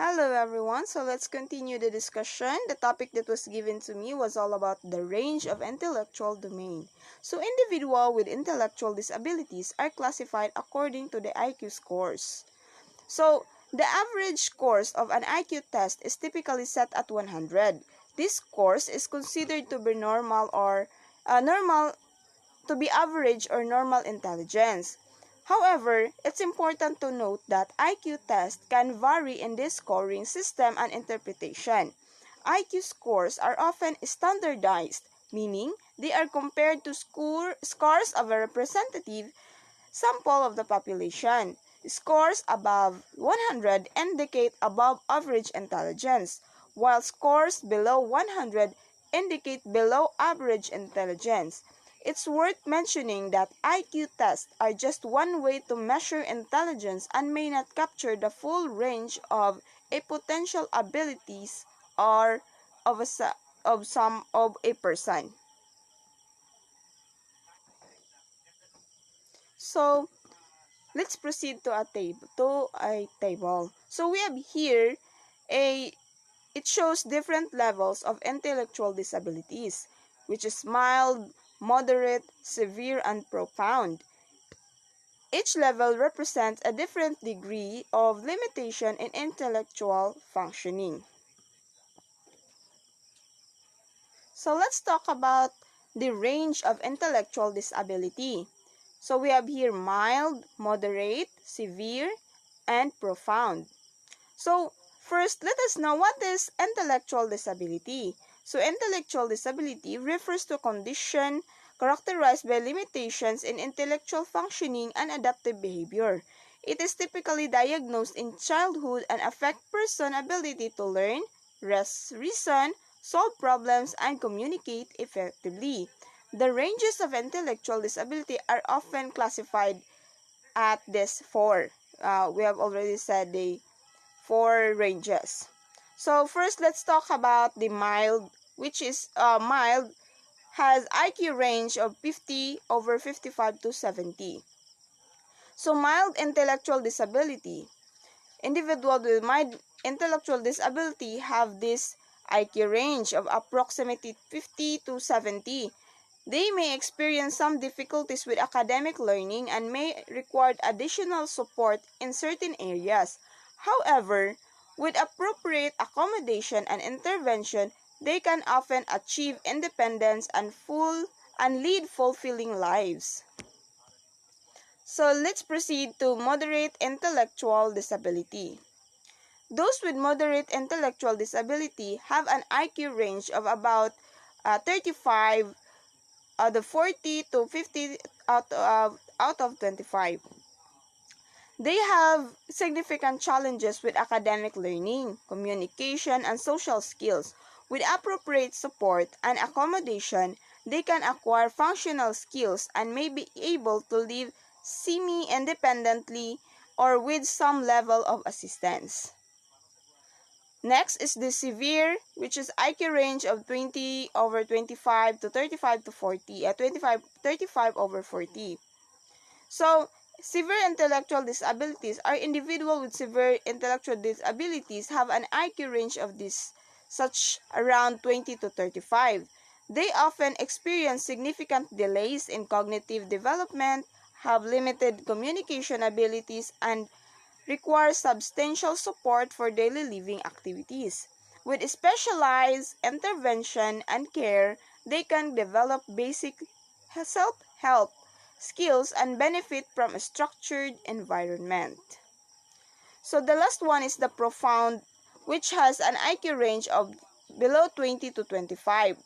Hello everyone, so let's continue the discussion. The topic that was given to me was all about the range of intellectual domain. So individuals with intellectual disabilities are classified according to the IQ scores. So the average scores of an IQ test is typically set at 100. This scores is considered to be normal to be average or normal intelligence. However, it's important to note that IQ tests can vary in this scoring system and interpretation. IQ scores are often standardized, meaning they are compared to scores of a representative sample of the population. Scores above 100 indicate above average intelligence, while scores below 100 indicate below average intelligence. It's worth mentioning that IQ tests are just one way to measure intelligence and may not capture the full range of a potential abilities or of some of a person. So, let's proceed to a table. So we have here a it shows different levels of intellectual disabilities, which is mild, moderate, severe, and profound. Each level represents a different degree of limitation in intellectual functioning. So let's talk about the range of intellectual disability. So we have here mild, moderate, severe, and profound. So first, let us know what is intellectual disability. So intellectual disability refers to a condition characterized by limitations in intellectual functioning and adaptive behavior. It is typically diagnosed in childhood and affects person's ability to learn, reason, solve problems, and communicate effectively. The ranges of intellectual disability are often classified at these four. We have already said the four ranges. So first, let's talk about the mild, which is mild has IQ range of 50 over 55 to 70. So mild intellectual disability. Individuals with mild intellectual disability have this IQ range of approximately 50 to 70. They may experience some difficulties with academic learning and may require additional support in certain areas. However, with appropriate accommodation and intervention, they can often achieve independence and lead fulfilling lives. So let's proceed to moderate intellectual disability. Those with moderate intellectual disability have an IQ range of about 35 the 40 to 50 out of 25. They have significant challenges with academic learning, communication, and social skills. With appropriate support and accommodation, they can acquire functional skills and may be able to live semi-independently or with some level of assistance. Next is the severe, which is IQ range of 20 over 25 to 35 to 40, 35 over 40. So, severe intellectual disabilities are individuals with severe intellectual disabilities have an IQ range of this such around 20 to 35. They often experience significant delays in cognitive development, have limited communication abilities, and require substantial support for daily living activities. With specialized intervention and care, they can develop basic self-help skills and benefit from a structured environment. So the last one is the profound, which has an IQ range of below 20 to 25.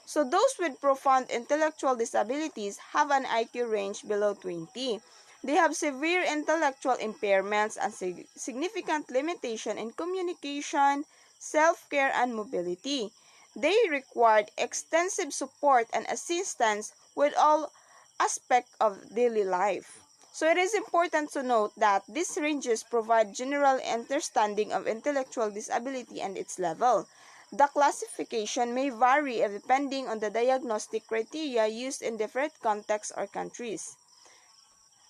So those with profound intellectual disabilities have an IQ range below 20. They have severe intellectual impairments and significant limitation in communication, self-care, and mobility. They require extensive support and assistance with all aspects of daily life. So it is important to note that these ranges provide general understanding of intellectual disability and its level. The classification may vary depending on the diagnostic criteria used in different contexts or countries.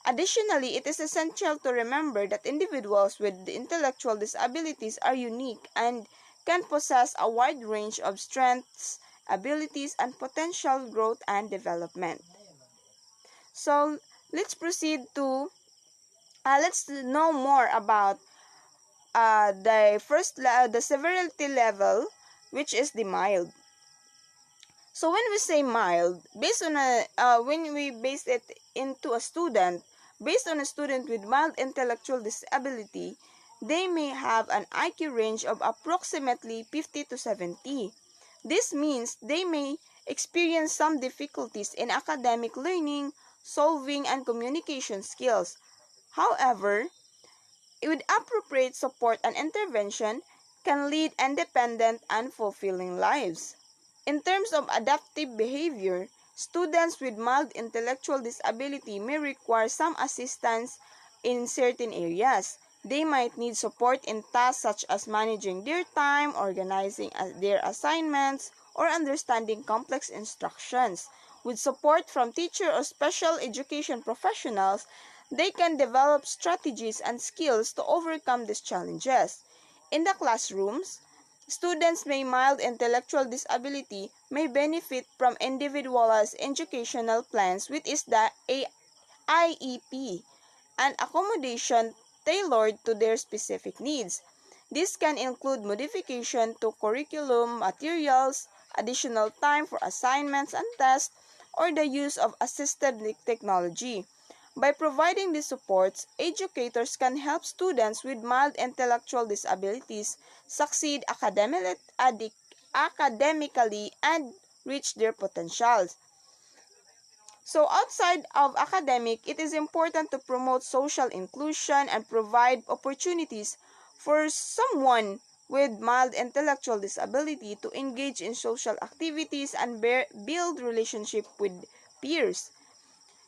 Additionally, it is essential to remember that individuals with intellectual disabilities are unique and can possess a wide range of strengths, abilities, and potential growth and development. So, let's proceed to let's know more about the severity level, which is the mild. So when we say mild, based on when we base it into a student, based on a student with mild intellectual disability, they may have an IQ range of approximately 50 to 70. This means they may experience some difficulties in academic learning, solving, and communication skills. However, with appropriate support and intervention, can lead independent and fulfilling lives. In terms of adaptive behavior, students with mild intellectual disability may require some assistance in certain areas. They might need support in tasks such as managing their time, organizing their assignments, or understanding complex instructions. With support from teachers or special education professionals, they can develop strategies and skills to overcome these challenges. In the classrooms, students with mild intellectual disability may benefit from individualized educational plans, which is the IEP, and accommodation tailored to their specific needs. This can include modification to curriculum materials, additional time for assignments and tests, or the use of assistive technology. By providing these supports, educators can help students with mild intellectual disabilities succeed academically and reach their potentials. So outside of academic, it is important to promote social inclusion and provide opportunities for someone with mild intellectual disability to engage in social activities and build relationship with peers.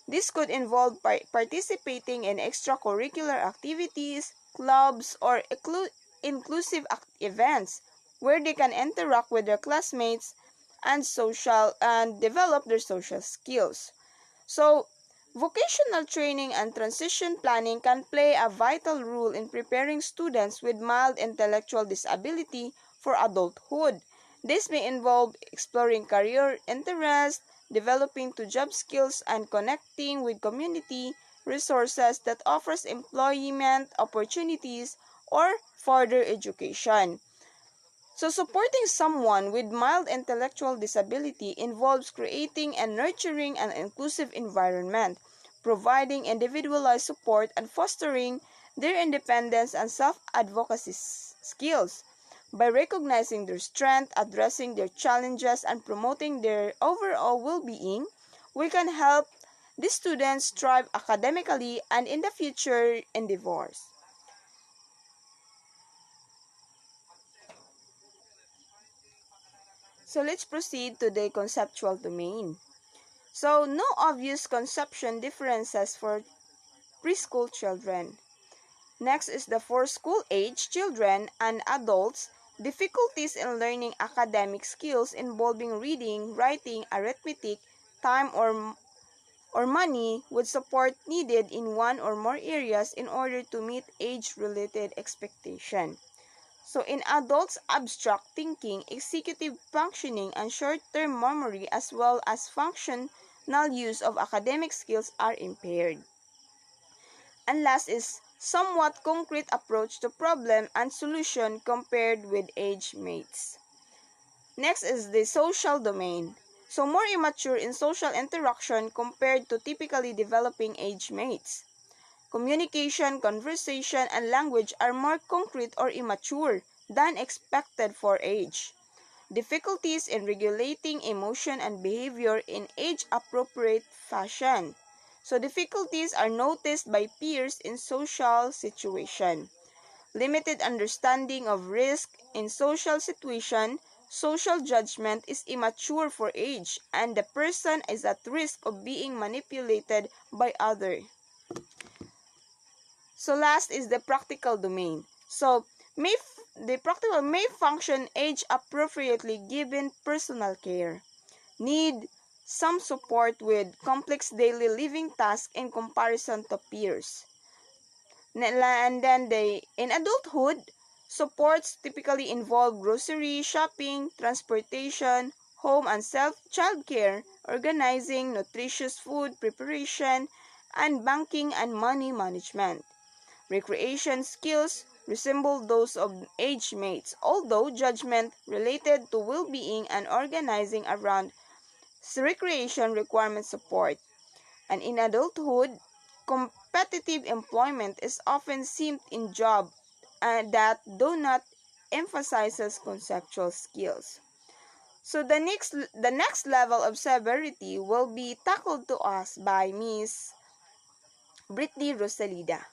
This could involve participating in extracurricular activities, clubs, or inclusive events where they can interact with their classmates and develop their social skills. So, vocational training and transition planning can play a vital role in preparing students with mild intellectual disability for adulthood. This may involve exploring career interests, developing to job skills, and connecting with community resources that offers employment opportunities or further education. So, supporting someone with mild intellectual disability involves creating and nurturing an inclusive environment, providing individualized support, and fostering their independence and self-advocacy skills. By recognizing their strength, addressing their challenges, and promoting their overall well-being, we can help these students thrive academically and in the future endeavors. So let's proceed to the conceptual domain. So, no obvious conception differences for preschool children. Next is the for school age children and adults, difficulties in learning academic skills involving reading, writing, arithmetic, time, or money with support needed in one or more areas in order to meet age-related expectation. So in adults, abstract thinking, executive functioning, and short-term memory as well as functional use of academic skills are impaired. And last is somewhat concrete approach to problem and solution compared with age mates. Next is the social domain. So more immature in social interaction compared to typically developing age mates. Communication, conversation, and language are more concrete or immature than expected for age. Difficulties in regulating emotion and behavior in age-appropriate fashion. So difficulties are noticed by peers in social situation. Limited understanding of risk in social situation. Social judgment is immature for age, and the person is at risk of being manipulated by others. So last is the practical domain. So the practical may function age appropriately given personal care. Need some support with complex daily living tasks in comparison to peers. And then in adulthood, supports typically involve grocery shopping, transportation, home and childcare, organizing, nutritious food preparation, and banking and money management. Recreation skills resemble those of age mates, although judgment related to well-being and organizing around recreation requirement support. And in adulthood, competitive employment is often seen in jobs that do not emphasizes conceptual skills. So the next level of severity will be tackled to us by Miss Brittany Rosalida.